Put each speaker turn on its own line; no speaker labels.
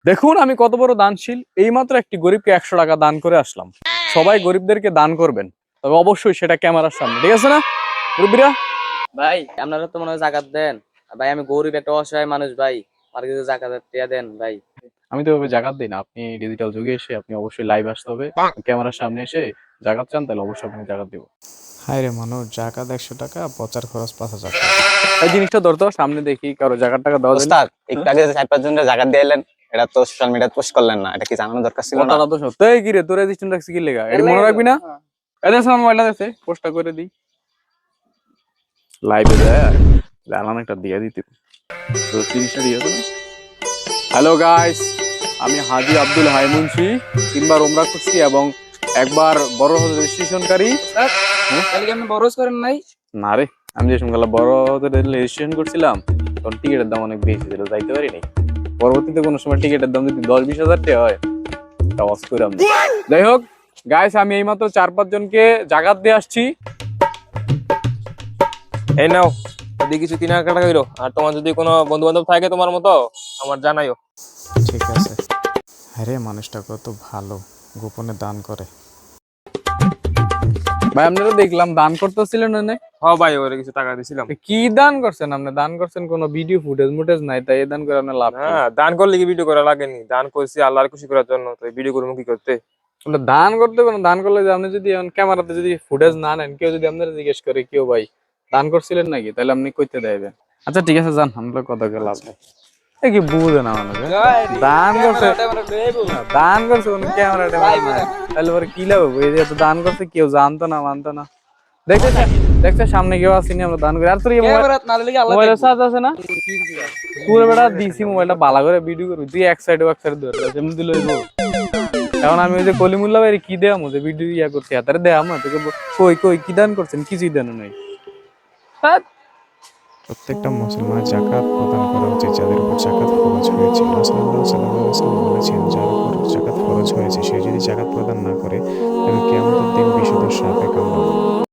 দেখুন আমি কত বড় দানশীল। এইমাত্র একটি গরিবকে 100 টাকা দান করে আসলাম। সবাই গরিবদেরকে দান করবেন, তবে অবশ্যই সেটা ক্যামেরার সামনে, ঠিক আছে না মুরব্বিরা?
ভাই আপনারা তো মনে হয় জাকাত দেন। ভাই আমি গরিব একটা অসহায় মানুষ ভাই, আমার কিছু জাকাত টিয়া দেন ভাই।
আমি তো এভাবে জাকাত দিই না। আপনি ডিজিটাল যুগে এসে আপনি অবশ্যই লাইভ আসতে হবে, ক্যামেরার সামনে এসে জাকাত চান তাহলে অবশ্যই আপনি জাকাত দিব।
হায় রে মানুষ, জাকাত 100 টাকা, প্রচার খরচ 5,000 টাকা।
এই জিনিসটা ধরতো সামনে দেখি কারো জাকাত টাকা দেওয়া যায়।
ওস্তাদ একটু আগে যে 4-5 জনের জাকাত দিয়ে এলেন, এটা তো সোশ্যাল মিডিয়াতে পোস্ট করলেন না, এটা কি জানানো দরকার ছিল না?
কথাটা তো সত্য। এই কি রে তোরা ডিস্টেন্স রাখছিস কি লেগা? এটা মনে রাখবি না? এই দেখ আমার মোবাইলটা দেছে, পোস্টটা করে দিই লাইভে যায়। জানান একটা দিয়ে দিতে তো 30টা দিয়ে দেন। হ্যালো গাইস, আমি হাজী আব্দুল হাই মুন্সি। 3বার ওমরা করছি এবং একবার বড় হতে রেজিস্ট্রেশনকারী।
তাহলে কি আপনি বরস করেন নাই?
না রে, আমি যে সঙ্গে বড় হতে রেজিস্ট্রেশন করছিলাম তখন টিকিটের দাম অনেক বেশি ছিল, যাইতে পারি নাই। পরবর্তীতে কোনো সময় টিকিটের দাম যদি 10-20 হাজার টাকা হয় তা ওয়াজ করে আমরা। যাই হোক গাইস, আমি এইমাত্র 4-5 জনকে জাকাত দিয়ে আসছি।
এই নাও, যদি কিছু কেনাকাটা করো, আর তোমার যদি কোনো বন্ধু বান্ধব থাকে তোমার মতো, আমার জানাইও।
ঠিক আছে। হ্যাঁ রে, মানুষটা কত ভালো, গোপনে দান করে।
ভাই আপনারা দেখলাম দান করতেছিলেন না?
হ্যাঁ ভাই, ওরে কিছু টাকা দিছিলাম।
কি দান করছেন আপনি? দান করছেন কোনো ভিডিও ফুটেজ নাই, তাই এই দান করে আপনার লাভ কি?
হ্যাঁ, দান করলে কি ভিডিও করা লাগেনি? দান করছি আল্লাহর খুশি করার জন্য, তো ভিডিও করবো কি করতে?
বলে দান করতে পারেন, দান করলে যে আপনি যদি ক্যামেরাতে যদি ফুটেজ না নেন, কেউ যদি আপনারা জিজ্ঞেস করে কেউ ভাই দান করছিলেন নাকি, তাহলে আপনি কইতে দেবেন। আচ্ছা ঠিক আছে, যান, আমরা কথা লাভ নাই। এই কি বুঝে না মানুষ দান করছে, দান করছে কোন ক্যামেরাটা নাই, তাহলে পরে কি লাভ হবে? এই যে দান করছে কেউ জানতো না, মানতো না। দেখতেছে দেখতে সামনে কেউ আসেনি, আমরা দান করি। আর তোর মোবাইলের চার্জ আছে না? পুরো বেটা দিছি মোবাইলটা বালা করে ভিডিও করবি, তুই এক সাইড ধরে যেমন দিল। এখন আমি ওই যে কলিমুল্লাহ ভাই কি দেয়াম যে ভিডিও ইয়া করছি হাতারে দেয়াম তোকে, কই কই কি দান করছেন? কিছুই দেন নাই।
প্রত্যেকটা মুসলমানের জাকাত প্রদান করা উচিত যাদের উপর জাকাত ফরজ হয়েছে। রাসূলুল্লাহ সাল্লাল্লাহু আলাইহি ওয়াসাল্লাম বলেছেন, যার উপর জাকাত ফরজ হয়েছে সে যদি জাকাত প্রদান না করে তবে কিয়ামতের দিন বিষধর সাপে কামড়াবে।